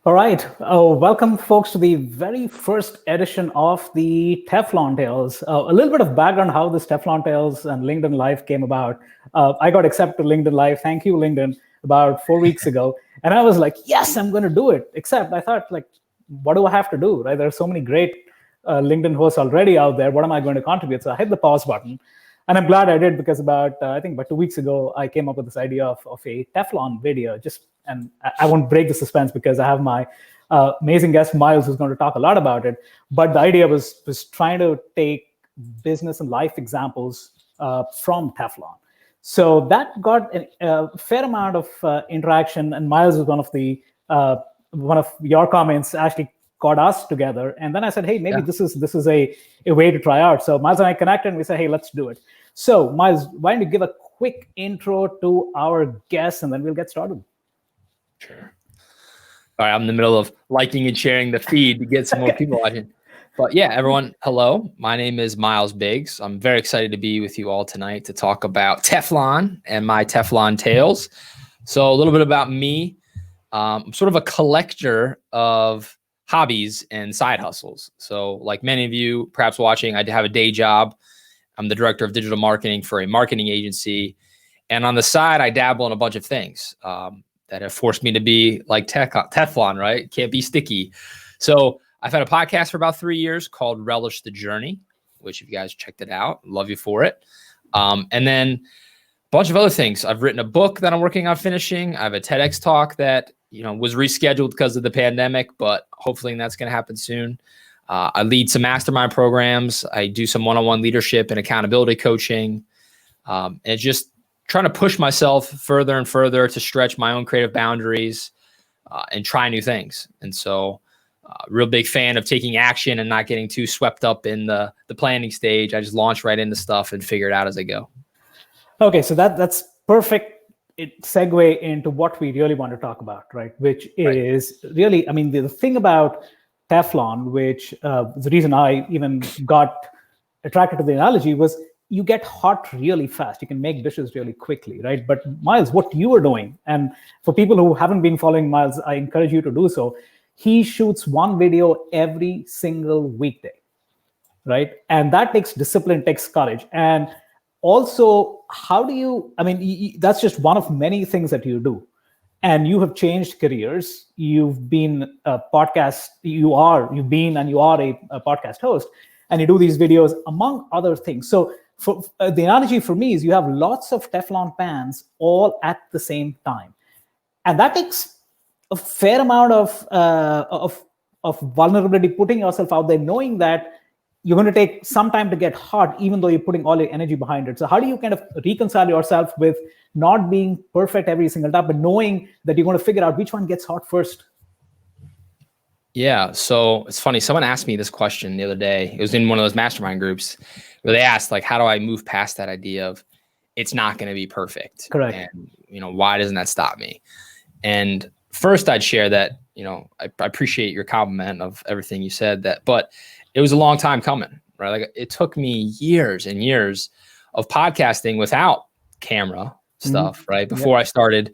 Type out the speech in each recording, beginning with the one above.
All right. Welcome, folks, to the very first edition of the Teflon Tales. A little bit of background how this Teflon Tales and LinkedIn Live came about. I got accepted to LinkedIn Live. Thank you, LinkedIn, about 4 weeks ago. And I was like, yes, I'm going to do it. Except I thought, like, what do I have to do? Right? There are so many great LinkedIn hosts already out there. What am I going to contribute? So I hit the pause button. And I'm glad I did because I think about 2 weeks ago, I came up with this idea of a Teflon video. And I won't break the suspense because I have my amazing guest, Myles, who's going to talk a lot about it. But the idea was trying to take business and life examples from Teflon. So that got a fair amount of interaction. And Myles was one of your comments actually got us together. And then I said, hey, maybe this is a way to try out. So Myles and I connected and we said, hey, let's do it. So Myles, why don't you give a quick intro to our guests and then we'll get started. Sure. All right, I'm in the middle of liking and sharing the feed to get some more people watching. But yeah, everyone, hello. My name is Myles Biggs. I'm very excited to be with you all tonight to talk about Teflon and my Teflon tales. So a little bit about me. I'm sort of a collector of hobbies and side hustles. So like many of you perhaps watching, I have a day job. I'm the director of digital marketing for a marketing agency. And on the side, I dabble in a bunch of things that have forced me to be like Teflon, right? Can't be sticky. So I've had a podcast for about 3 years called Relish the Journey, which if you guys checked it out, love you for it. And then a bunch of other things. I've written a book that I'm working on finishing. I have a TEDx talk that was rescheduled because of the pandemic, but hopefully that's going to happen soon. I lead some mastermind programs. I do some one-on-one leadership and accountability coaching. And just trying to push myself further and further to stretch my own creative boundaries and try new things. And so real big fan of taking action and not getting too swept up in the planning stage. I just launch right into stuff and figure it out as I go. Okay, so that's perfect segue into what we really want to talk about, right? Which is really, I mean, the thing about Teflon, which the reason I even got attracted to the analogy was you get hot really fast. You can make dishes really quickly, right? But Myles, what you are doing, and for people who haven't been following Myles, I encourage you to do so. He shoots one video every single weekday, right? And that takes discipline, takes courage. And also, that's just one of many things that you do. And you have changed careers. You've been a podcast, you are a podcast host, and you do these videos among other things. So for the analogy for me is you have lots of Teflon pans all at the same time. And that takes a fair amount of vulnerability, putting yourself out there, knowing that you're going to take some time to get hot, even though you're putting all your energy behind it. So how do you kind of reconcile yourself with not being perfect every single time, but knowing that you're going to figure out which one gets hot first? Yeah. So it's funny. Someone asked me this question the other day. It was in one of those mastermind groups where they asked, like, how do I move past that idea of it's not going to be perfect? Correct. And, why doesn't that stop me? And first I'd share that, I appreciate your compliment of everything you said but it was a long time coming, right? Like it took me years and years of podcasting without camera stuff, right? Before I started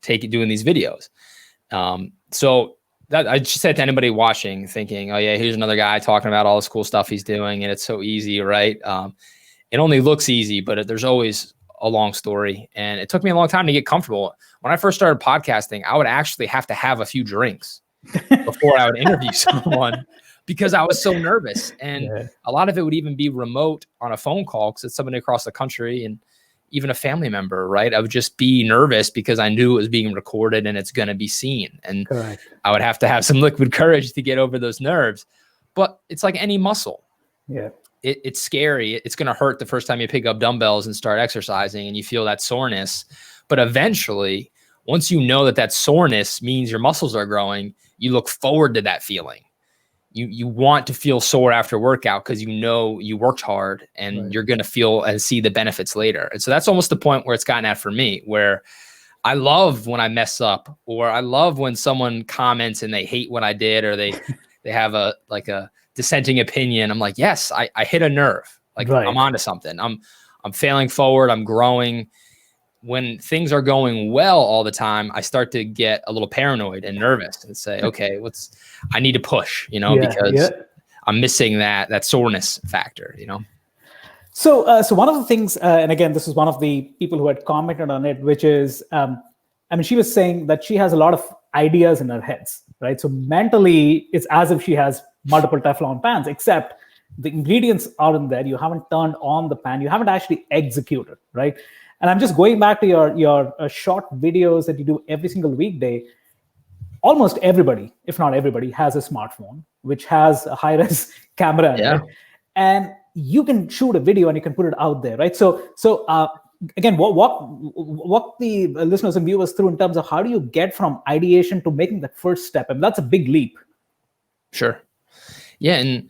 doing these videos. So that I just said to anybody watching, thinking, oh yeah, here's another guy talking about all this cool stuff he's doing, and it's so easy, right? It only looks easy, but there's always a long story, and it took me a long time to get comfortable. When I first started podcasting, I would actually have to have a few drinks before I would interview someone because I was so nervous, and a lot of it would even be remote on a phone call because it's somebody across the country and even a family member, right? I would just be nervous because I knew it was being recorded and it's going to be seen. And I would have to have some liquid courage to get over those nerves. But it's like any muscle. Yeah. It's scary. It's going to hurt the first time you pick up dumbbells and start exercising and you feel that soreness. But eventually, once you know that soreness means your muscles are growing, you look forward to that feeling. You want to feel sore after workout because you worked hard and you're going to feel and see the benefits later. And so that's almost the point where it's gotten at for me, where I love when I mess up, or I love when someone comments and they hate what I did, or they have a dissenting opinion. I'm like, yes, I hit a nerve. Like I'm onto something. I'm failing forward. I'm growing. when things are going well all the time, I start to get a little paranoid and nervous and say, okay, I need to push, because I'm missing that soreness factor, So, so one of the things, and again, this is one of the people who had commented on it, which is, she was saying that she has a lot of ideas in her heads, right? So mentally, it's as if she has multiple Teflon pans, except the ingredients aren't there. You haven't turned on the pan. You haven't actually executed, right? And I'm just going back to your short videos that you do every single weekday. Almost everybody, if not everybody, has a smartphone, which has a high-res camera in it. And you can shoot a video and you can put it out there, right? So again, walk the listeners and viewers through in terms of how do you get from ideation to making that first step? And that's a big leap. Sure. Yeah, and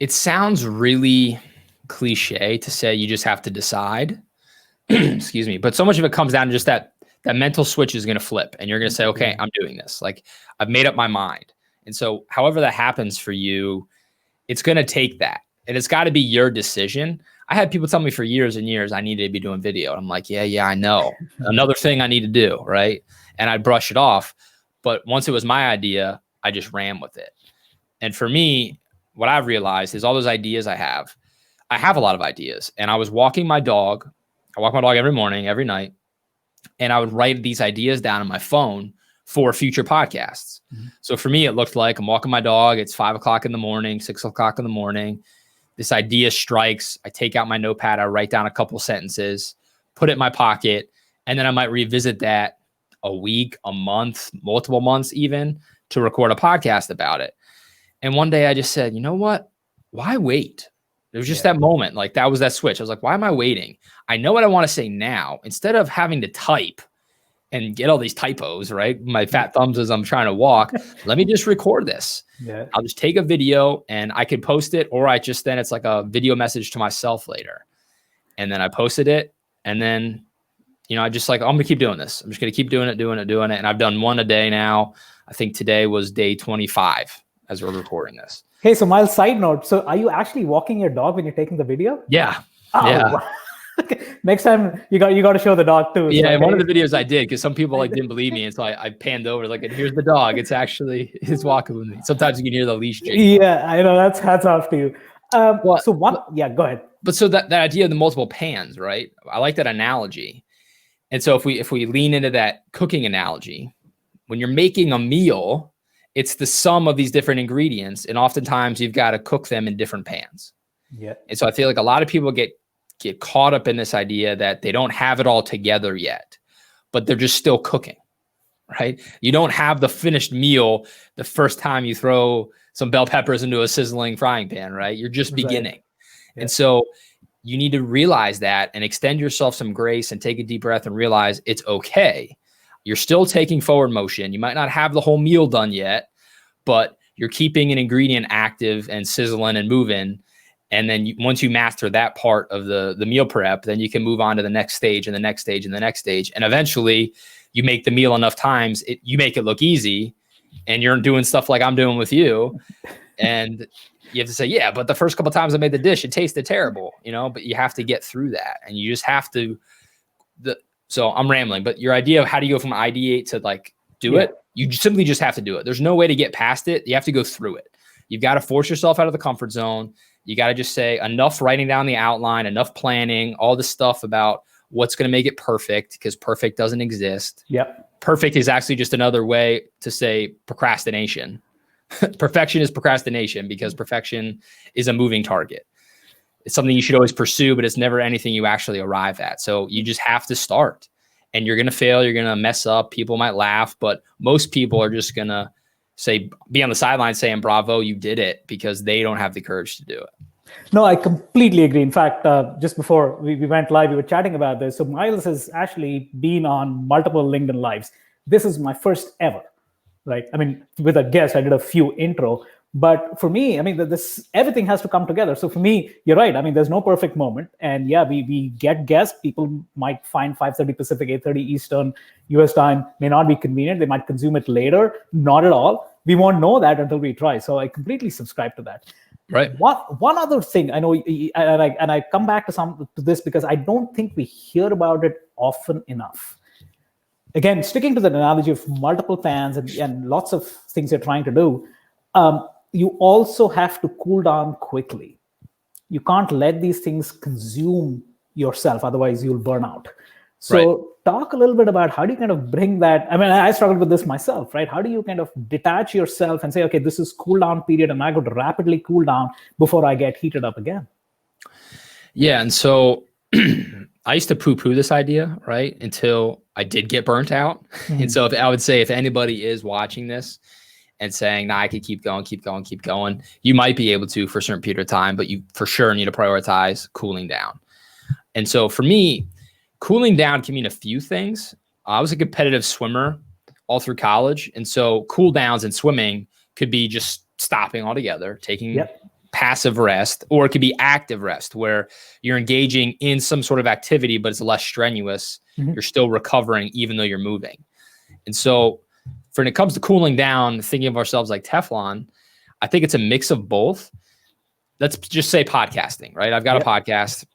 it sounds really cliche to say you just have to decide. Excuse me. But so much of it comes down to just that mental switch is going to flip and you're going to say, okay, I'm doing this. Like I've made up my mind. And so however that happens for you, it's going to take that. And it's got to be your decision. I had people tell me for years and years, I needed to be doing video. And I'm like, yeah, I know. Another thing I need to do, right? And I'd brush it off. But once it was my idea, I just ran with it. And for me, what I've realized is all those ideas I have a lot of ideas. And I was walking my dog. I walk my dog every morning, every night. And I would write these ideas down on my phone for future podcasts. Mm-hmm. So for me, it looked like I'm walking my dog. It's 5 o'clock in the morning, 6 o'clock in the morning. This idea strikes. I take out my notepad. I write down a couple sentences, put it in my pocket. And then I might revisit that a week, a month, multiple months even to record a podcast about it. And one day I just said, you know what? Why wait? There was just that moment. Like that was that switch. I was like, why am I waiting? I know what I want to say now. Instead of having to type and get all these typos, right? My fat thumbs as I'm trying to walk. Let me just record this. Yeah. I'll just take a video and I can post it, or then it's like a video message to myself later. And then I posted it. And then, I just like, I'm going to keep doing this. I'm just going to keep doing it. And I've done one a day now. I think today was day 25 as we're recording this. Hey, so Myles, side note. So are you actually walking your dog when you're taking the video? Yeah. Oh, yeah. Wow. Okay. Next time you got to show the dog too. Yeah, like, one of the videos I did because some people didn't believe me, and so I panned over and here's the dog. It's actually walking with me. Sometimes you can hear the leash jingle. Yeah, I know. That's hats off to you. Go ahead. But so that idea of the multiple pans, right? I like that analogy. And so if we lean into that cooking analogy, when you're making a meal, it's the sum of these different ingredients, and oftentimes you've got to cook them in different pans. Yeah. And so I feel like a lot of people get caught up in this idea that they don't have it all together yet, but they're just still cooking, right? You don't have the finished meal the first time you throw some bell peppers into a sizzling frying pan, right? You're just beginning. Yeah. And so you need to realize that and extend yourself some grace and take a deep breath and realize it's okay. You're still taking forward motion. You might not have the whole meal done yet, but you're keeping an ingredient active and sizzling and moving. And then once you master that part of the meal prep, then you can move on to the next stage and the next stage and the next stage. And eventually you make the meal enough times, you make it look easy, and you're doing stuff like I'm doing with you. And you have to say, yeah, but the first couple of times I made the dish, it tasted terrible, but you have to get through that. And you just have to, so I'm rambling, but your idea of how do you go from ideate to do it, you simply just have to do it. There's no way to get past it. You have to go through it. You've got to force yourself out of the comfort zone. You got to just say enough writing down the outline, enough planning, all this stuff about what's going to make it perfect, because perfect doesn't exist. Yep. Perfect is actually just another way to say procrastination. Perfection is procrastination because perfection is a moving target. It's something you should always pursue, but it's never anything you actually arrive at. So you just have to start, and you're going to fail. You're going to mess up. People might laugh, but most people are just going to be on the sidelines saying, bravo, you did it, because they don't have the courage to do it. No, I completely agree. In fact, just before we went live, we were chatting about this. So Myles has actually been on multiple LinkedIn Lives. This is my first ever, right? I mean, with a guest, I did a few intro, but for me, I mean, everything has to come together. So for me, you're right. I mean, there's no perfect moment. And yeah, we get guests. People might find 5:30 Pacific, 8:30 Eastern US time may not be convenient. They might consume it later. Not at all. We won't know that until we try. So I completely subscribe to that. Right. One other thing I know, and I come back to this because I don't think we hear about it often enough. Again, sticking to the analogy of multiple pans and lots of things you're trying to do, you also have to cool down quickly. You can't let these things consume yourself, otherwise you'll burn out. So talk a little bit about how do you kind of bring that. I mean, I struggled with this myself, right? How do you kind of detach yourself and say, okay, this is cool down period and I got to rapidly cool down before I get heated up again? Yeah. And so I used to poo-poo this idea, right? Until I did get burnt out. And so I would say if anybody is watching this and saying, nah, I could keep going, you might be able to for a certain period of time, but you for sure need to prioritize cooling down. And so for me, cooling down can mean a few things. I was a competitive swimmer all through college. And so cool downs in swimming could be just stopping altogether, taking passive rest, or it could be active rest where you're engaging in some sort of activity, but it's less strenuous. You're still recovering even though you're moving. And so when it comes to cooling down, thinking of ourselves like Teflon, I think it's a mix of both. Let's just say podcasting, right? I've got a podcast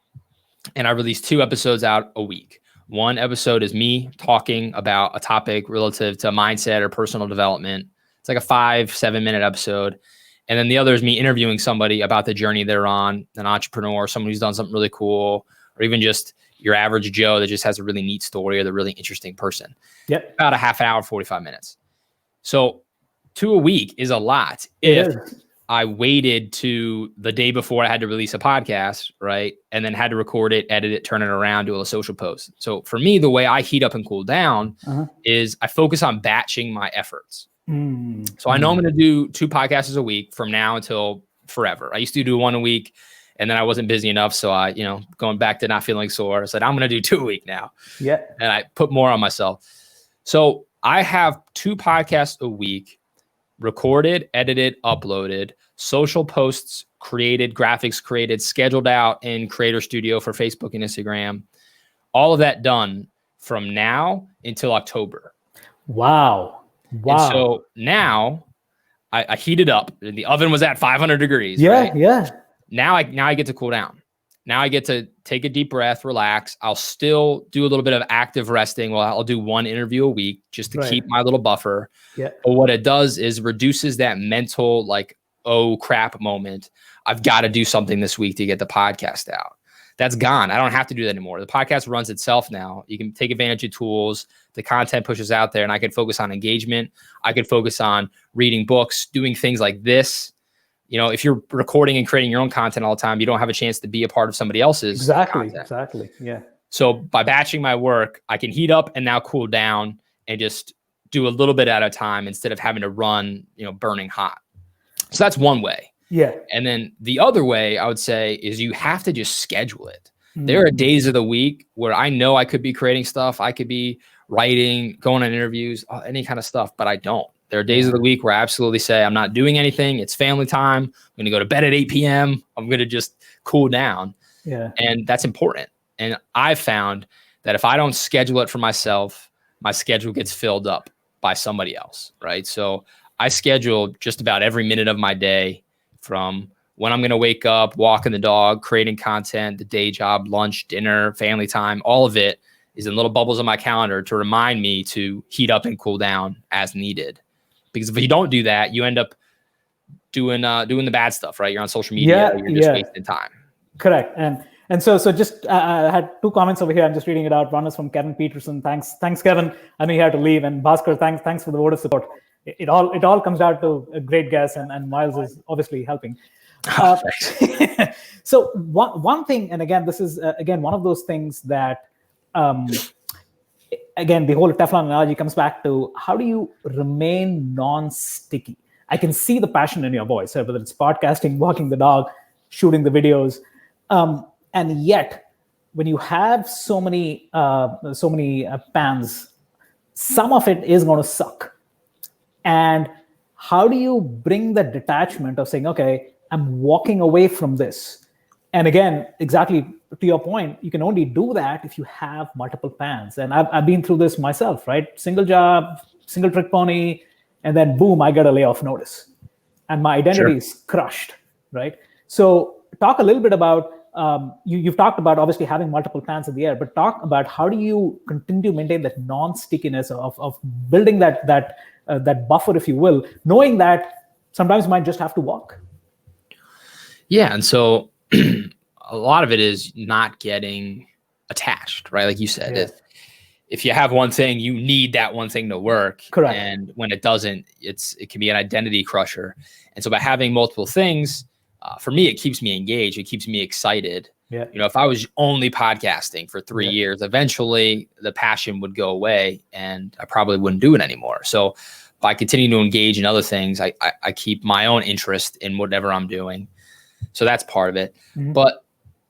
and I release 2 episodes out a week. One episode is me talking about a topic relative to mindset or personal development. It's like a 5-7 minute episode. And then the other is me interviewing somebody about the journey they're on, an entrepreneur, someone who's done something really cool, or even just your average Joe that just has a really neat story or the really interesting person. About a half an hour, 45 minutes. So 2 a week is a lot. If I waited to the day before I had to release a podcast, right? And then had to record it, edit it, turn it around, do a social post. So for me, the way I heat up and cool down is I focus on batching my efforts. So I know I'm going to do 2 podcasts a week from now until forever. I used to do 1 a week and then I wasn't busy enough. So I, going back to not feeling sore, I said, I'm going to do 2 a week now. And I put more on myself. So I have 2 podcasts a week, recorded, edited, uploaded, social posts created, graphics created, scheduled out in Creator Studio for Facebook and Instagram. All of that done from now until October. Wow. And so now I heated up. The oven was at 500 degrees. Right? Now I get to cool down. Now I get to take a deep breath, relax. I'll still do a little bit of active resting. Well, I'll do 1 interview a week just to keep my little buffer. But what it does is reduces that mental, like, oh crap moment. I've got to do something this week to get the podcast out. That's gone. I don't have to do that anymore. The podcast runs itself now. You can take advantage of tools. The content pushes out there and I can focus on engagement. I could focus on reading books, doing things like this. If you're recording and creating your own content all the time, you don't have a chance to be a part of somebody else's content. Exactly. Yeah. So by batching my work, I can heat up and now cool down and just do a little bit at a time instead of having to run, burning hot. So that's one way. And then the other way I would say is you have to just schedule it. There are days of the week where I know I could be creating stuff. I could be writing, going on interviews, any kind of stuff, but I don't. There are days of the week where I absolutely say I'm not doing anything. It's family time. I'm going to go to bed at 8 p.m. I'm going to just cool down. And that's important. And I've found that if I don't schedule it for myself, my schedule gets filled up by somebody else, right? So I schedule just about every minute of my day, from when I'm going to wake up, walking the dog, creating content, the day job, lunch, dinner, family time, all of it is in little bubbles on my calendar to remind me to heat up and cool down as needed. Because if you don't do that, you end up doing the bad stuff, right? You're on social media, you're just wasting time. Correct. And so just I had 2 comments over here. I'm just reading it out. One is from Kevin Peterson. Thanks, Kevin. I know you had to leave. And Bhaskar, thanks for the vote of support. It all comes down to a great guest, and Myles is obviously helping. So one thing, and again, this is again one of those things that again, the whole Teflon analogy comes back to how do you remain non-sticky? I can see the passion in your voice, whether it's podcasting, walking the dog, shooting the videos, and yet when you have so many pans, some of it is going to suck. And how do you bring the detachment of saying, okay, I'm walking away from this? And again, exactly to your point, you can only do that if you have multiple pans. And I've been through this myself, right? Single job, single trick pony, and then boom, I get a layoff notice. And my identity is crushed. right? So talk a little bit about, you've talked about obviously having multiple pans in the air, but talk about how do you continue to maintain that non-stickiness of building that buffer, if you will, knowing that sometimes you might just have to walk. Yeah. And so a lot of it is not getting attached, right? Like you said, if you have one thing, you need that one thing to work. Correct. And when it doesn't, it can be an identity crusher. And so by having multiple things, for me, it keeps me engaged. It keeps me excited. Yeah. If I was only podcasting for 3 years, eventually the passion would go away and I probably wouldn't do it anymore. So by continuing to engage in other things, I keep my own interest in whatever I'm doing. So that's part of it. Mm-hmm. But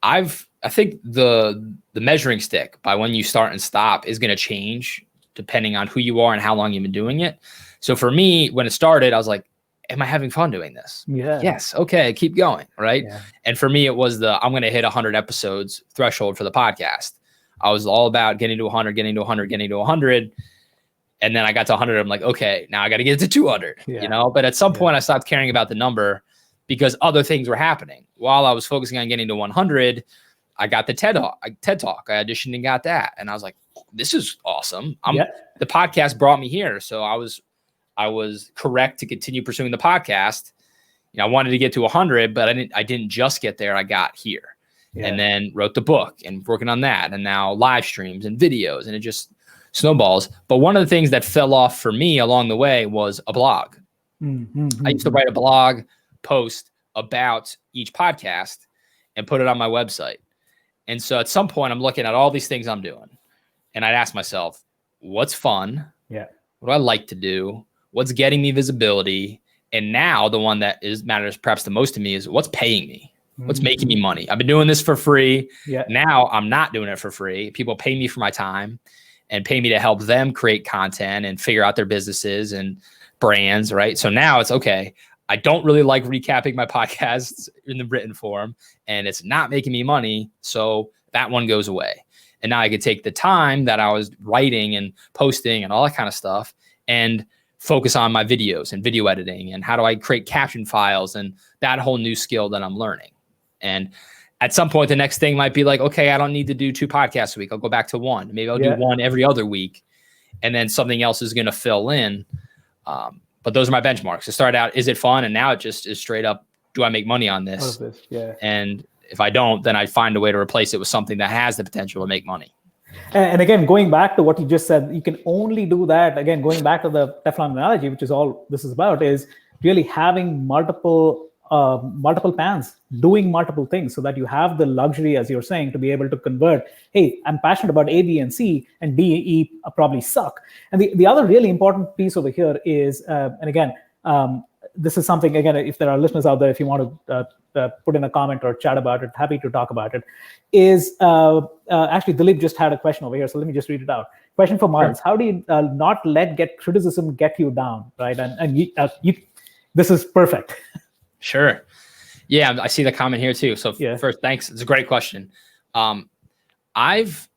I think the measuring stick by when you start and stop is going to change depending on who you are and how long you've been doing it. So for me, when it started, I was like, am I having fun doing this? Yeah. Yes. Okay. Keep going. Right. Yeah. And for me, it was I'm going to hit 100 episodes threshold for the podcast. I was all about getting to 100, getting to 100, getting to 100. And then I got to 100. I'm like, okay, now I got to get to 200, but at some point I stopped caring about the number because other things were happening. While I was focusing on getting to 100, I got the TED Talk. I auditioned and got that. And I was like, this is awesome. The podcast brought me here. So I was correct to continue pursuing the podcast. I wanted to get to 100, but I didn't just get there. I got here and then wrote the book and working on that. And now live streams and videos, and it just snowballs. But one of the things that fell off for me along the way was a blog. I used to write a blog post about each podcast and put it on my website. And so at some point I'm looking at all these things I'm doing and I'd ask myself, what's fun? Yeah. What do I like to do? What's getting me visibility? And now the one that matters perhaps the most to me is what's paying me? What's making me money? I've been doing this for free. Yeah. Now I'm not doing it for free. People pay me for my time and pay me to help them create content and figure out their businesses and brands, right? So now it's okay. I don't really like recapping my podcasts in the written form and it's not making me money. So that one goes away. And now I could take the time that I was writing and posting and all that kind of stuff and focus on my videos and video editing and how do I create caption files and that whole new skill that I'm learning. And at some point, the next thing might be like, okay, I don't need to do 2 podcasts a week. I'll go back to 1. Maybe I'll do 1 every other week. And then something else is going to fill in. But those are my benchmarks. It started out, is it fun? And now it just is straight up, do I make money on this? Yeah. And if I don't, then I find a way to replace it with something that has the potential to make money. And again, going back to what you just said, you can only do that. Again, going back to the Teflon analogy, which is all this is about, is really having multiple pans, doing multiple things so that you have the luxury, as you're saying, to be able to convert, hey, I'm passionate about A, B, and C, and D, E probably suck. And the other really important piece over here is, and again, this is something, again, if there are listeners out there, if you want to put in a comment or chat about it, happy to talk about it, is actually Dilip just had a question over here, so let me just read it out. Question for Myles. Sure. How do you not let criticism get you down, right? And you this is perfect. Sure. Yeah, I see the comment here too. So first, thanks. It's a great question. It's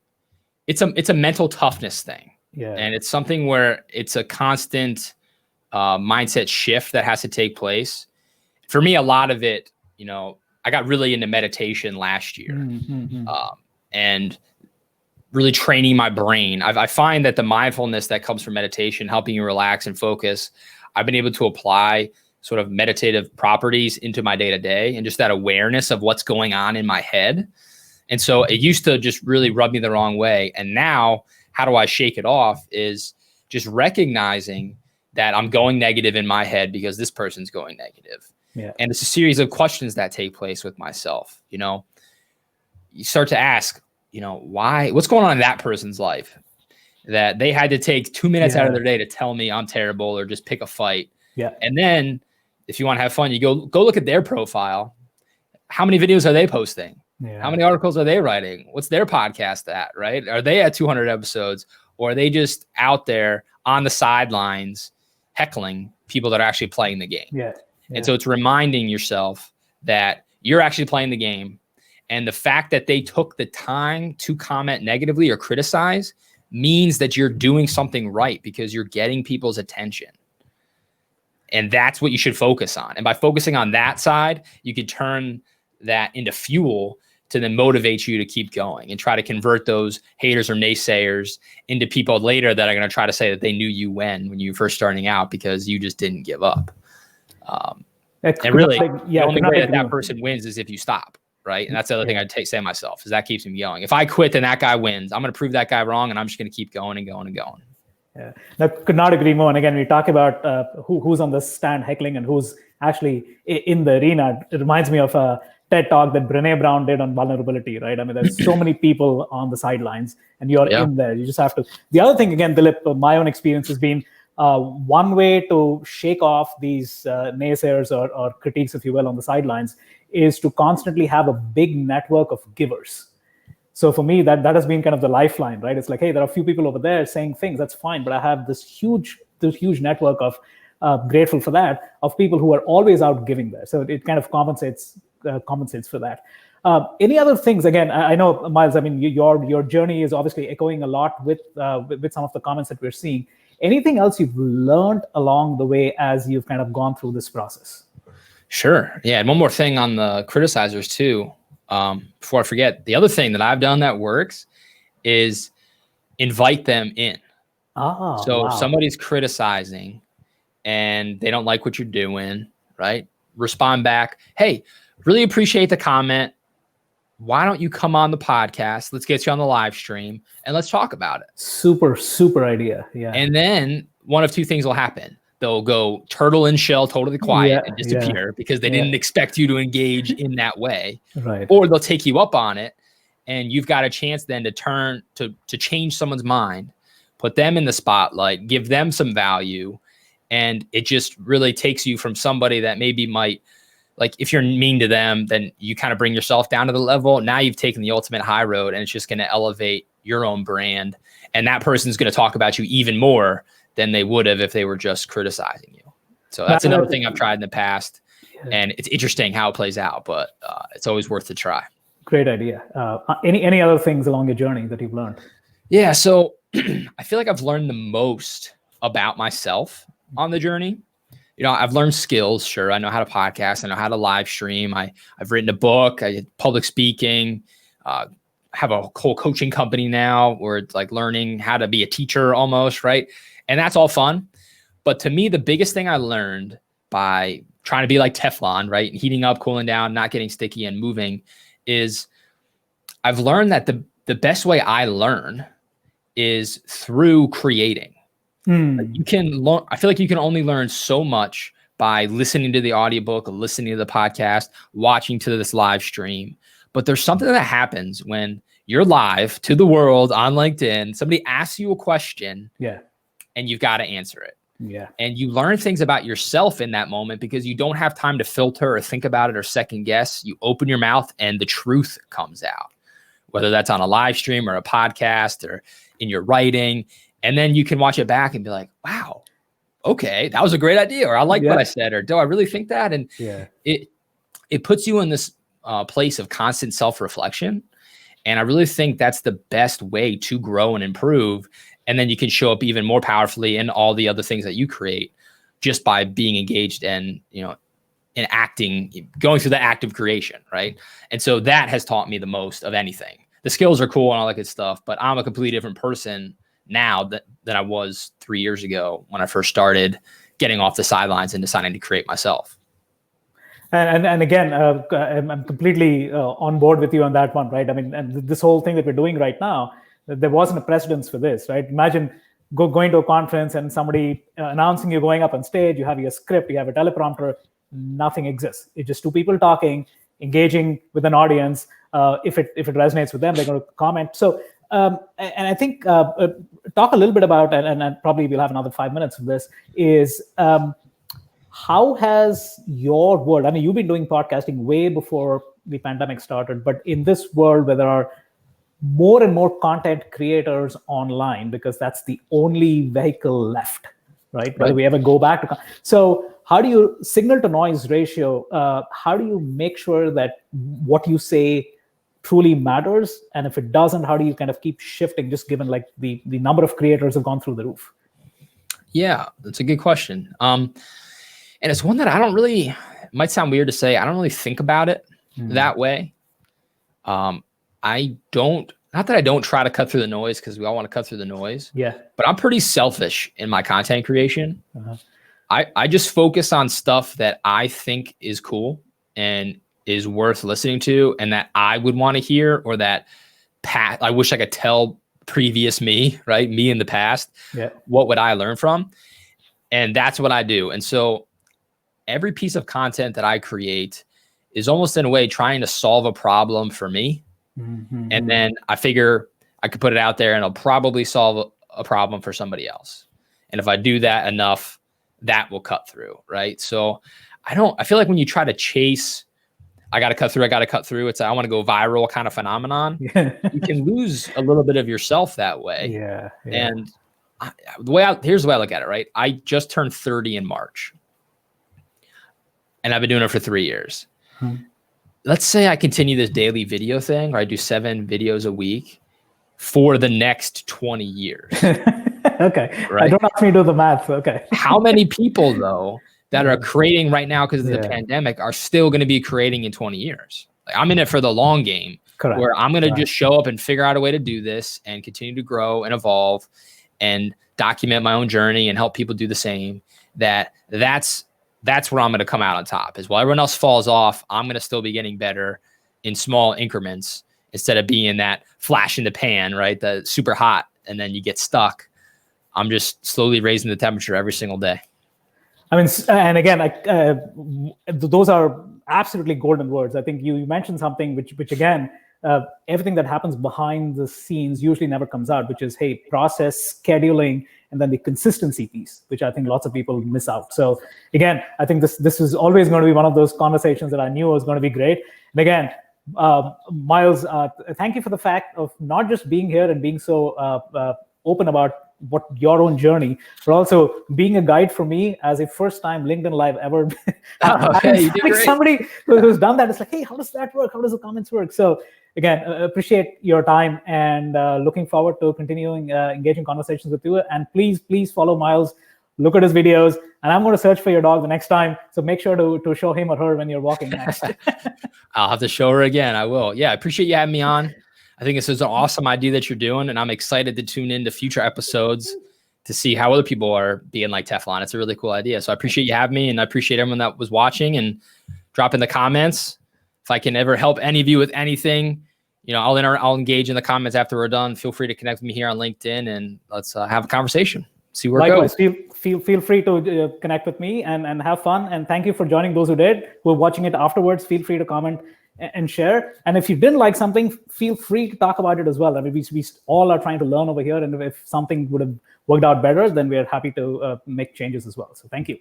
a mental toughness thing. Yeah. And it's something where it's a constant mindset shift that has to take place. For me, a lot of it, I got really into meditation last year and really training my brain. I find that the mindfulness that comes from meditation, helping you relax and focus, I've been able to apply sort of meditative properties into my day-to-day and just that awareness of what's going on in my head. And so it used to just really rub me the wrong way. And now how do I shake it off is just recognizing that I'm going negative in my head because this person's going negative. Yeah. And it's a series of questions that take place with myself. You start to ask, what's going on in that person's life that they had to take 2 minutes out of their day to tell me I'm terrible or just pick a fight. Yeah. And then if you want to have fun, you go look at their profile. How many videos are they posting? Yeah. How many articles are they writing? What's their podcast at, right? Are they at 200 episodes or are they just out there on the sidelines heckling people that are actually playing the game? Yeah. And so it's reminding yourself that you're actually playing the game. And the fact that they took the time to comment negatively or criticize means that you're doing something right because you're getting people's attention. And that's what you should focus on. And by focusing on that side, you could turn that into fuel to then motivate you to keep going and try to convert those haters or naysayers into people later that are going to try to say that they knew you when you were first starting out because you just didn't give up. And really, the only way that person wins is if you stop, right? And that's the other thing I'd say to myself is that keeps me going. If I quit, then that guy wins. I'm going to prove that guy wrong, and I'm just going to keep going and going and going. Yeah, I could not agree more. And again, we talk about who's on the stand heckling and who's actually in the arena. It reminds me of a TED talk that Brené Brown did on vulnerability, right? I mean, there's so many people on the sidelines and you're in there. You just have to. The other thing, again, Dilip, my own experience has been one way to shake off these naysayers or critiques, if you will, on the sidelines is to constantly have a big network of givers. So for me, that has been kind of the lifeline, right? It's like, hey, there are a few people over there saying things, that's fine, but I have this huge network of, grateful for that, of people who are always out giving there. So it kind of compensates for that. Any other things? Again, I know, Myles, I mean, your journey is obviously echoing a lot with some of the comments that we're seeing. Anything else you've learned along the way as you've kind of gone through this process? Sure. Yeah. And one more thing on the criticizers too. Before I forget, the other thing that I've done that works is invite them in. If somebody's criticizing and they don't like what you're doing, right? Respond back. Hey, really appreciate the comment. Why don't you come on the podcast? Let's get you on the live stream and let's talk about it. Super, super idea. Yeah. And then one of two things will happen. They'll go turtle in shell, totally quiet and disappear because they didn't expect you to engage in that way. Right. Or they'll take you up on it and you've got a chance then to turn to change someone's mind, put them in the spotlight, give them some value. And it just really takes you from somebody that maybe might, like if you're mean to them, then you kind of bring yourself down to the level. Now you've taken the ultimate high road and it's just going to elevate your own brand. And that person's going to talk about you even more than they would have if they were just criticizing you. So that's another thing I've tried in the past. And it's interesting how it plays out, but it's always worth a try. Great idea. Any other things along your journey that you've learned? Yeah. So I feel like I've learned the most about myself on the journey. You know, I've learned skills. Sure. I know how to podcast. I know how to live stream. I've written a book. I did public speaking, have a whole coaching company now where it's like learning how to be a teacher almost. Right. And that's all fun. But to me, the biggest thing I learned by trying to be like Teflon, right? Heating up, cooling down, not getting sticky and moving is I've learned that the best way I learn is through creating. You can learn. I feel like you can only learn so much by listening to the audiobook, listening to the podcast, watching to this live stream. But there's something that happens when you're live to the world on LinkedIn. Somebody asks you a question. And you've got to answer it. And you learn things about yourself in that moment because you don't have time to filter or think about it or second guess. You open your mouth and the truth comes out, whether that's on a live stream or a podcast or in your writing. And then you can watch it back and be like, wow, okay, that was a great idea. Or I like what I said, or do I really think that? And it puts you in this place of constant self-reflection. And I really think that's the best way to grow and improve. And then you can show up even more powerfully in all the other things that you create just by being engaged and, in acting, going through the act of creation, right? And so that has taught me the most of anything. The skills are cool and all that good stuff, but I'm a completely different person now than I was 3 years ago when I first started getting off the sidelines and deciding to create myself. And again, I'm completely on board with you on that one, right? I mean, and this whole thing that we're doing right now, there wasn't a precedence for this, right? Imagine going to a conference and somebody announcing you going up on stage, you have your script, you have a teleprompter, nothing exists. It's just two people talking, engaging with an audience. If it resonates with them, they're going to comment. So, and I think talk a little bit about, and probably we'll have another 5 minutes of this, is how has your world, I mean, you've been doing podcasting way before the pandemic started, but in this world where there are more and more content creators online, because that's the only vehicle left, right? Whether we ever go back to, so how do you signal to noise ratio? How do you make sure that what you say truly matters? And if it doesn't, how do you kind of keep shifting, just given like the number of creators have gone through the roof? Yeah, that's a good question. And it's one that I don't really, it might sound weird to say, I don't really think about it that way. I don't, not that I don't try to cut through the noise, because we all want to cut through the noise. Yeah. But I'm pretty selfish in my content creation. I just focus on stuff that I think is cool and is worth listening to, and that I would want to hear, or that I wish I could tell previous me, right? Me in the past. Yeah. What would I learn from? And that's what I do. And so every piece of content that I create is almost in a way trying to solve a problem for me. And then I figure I could put it out there and it'll probably solve a problem for somebody else. And if I do that enough, that will cut through, right? So I feel like when you try to chase, I got to cut through. It's I want to go viral kind of phenomenon. You can lose a little bit of yourself that way. Yeah. And here's the way I look at it, right? I just turned 30 in March, and I've been doing it for 3 years. Let's say I continue this daily video thing, or I do 7 videos a week for the next 20 years. Okay. Right? Don't ask me to do the math. Okay. How many people, though, that are creating right now because of the pandemic are still going to be creating in 20 years? Like, I'm in it for the long game. Correct. Where I'm going to just show up and figure out a way to do this and continue to grow and evolve and document my own journey and help people do the same. That's where I'm going to come out on top. Is while everyone else falls off, I'm going to still be getting better in small increments instead of being that flash in the pan, right? The super hot, and then you get stuck. I'm just slowly raising the temperature every single day. I mean, and again, those are absolutely golden words. I think you mentioned something which again, everything that happens behind the scenes usually never comes out, which is, hey, process, scheduling, and then the consistency piece, which I think lots of people miss out. So again, I think this is always going to be one of those conversations that I knew was going to be great. And again, Myles, thank you for the fact of not just being here and being so open about what your own journey, but also being a guide for me as a first-time LinkedIn Live ever. Somebody who's done that, it's like, hey, how does that work? How does the comments work? So again, appreciate your time, and looking forward to continuing engaging conversations with you. And please follow Myles, look at his videos, and I'm going to search for your dog the next time. So make sure to show him or her when you're walking next. I'll have to show her again. I will. Yeah, I appreciate you having me on. I think this is an awesome idea that you're doing, and I'm excited to tune into future episodes to see how other people are being like Teflon. It's a really cool idea. So I appreciate you having me, and I appreciate everyone that was watching, and drop in the comments. If I can ever help any of you with anything, I'll engage in the comments after we're done. Feel free to connect with me here on LinkedIn, and let's have a conversation. See where Likewise, it goes. Feel free to connect with me and have fun. And thank you for joining those who did. Who are watching it afterwards, feel free to comment and share. And if you didn't like something, feel free to talk about it as well. I mean, we all are trying to learn over here. And if something would have worked out better, then we're happy to make changes as well. So thank you.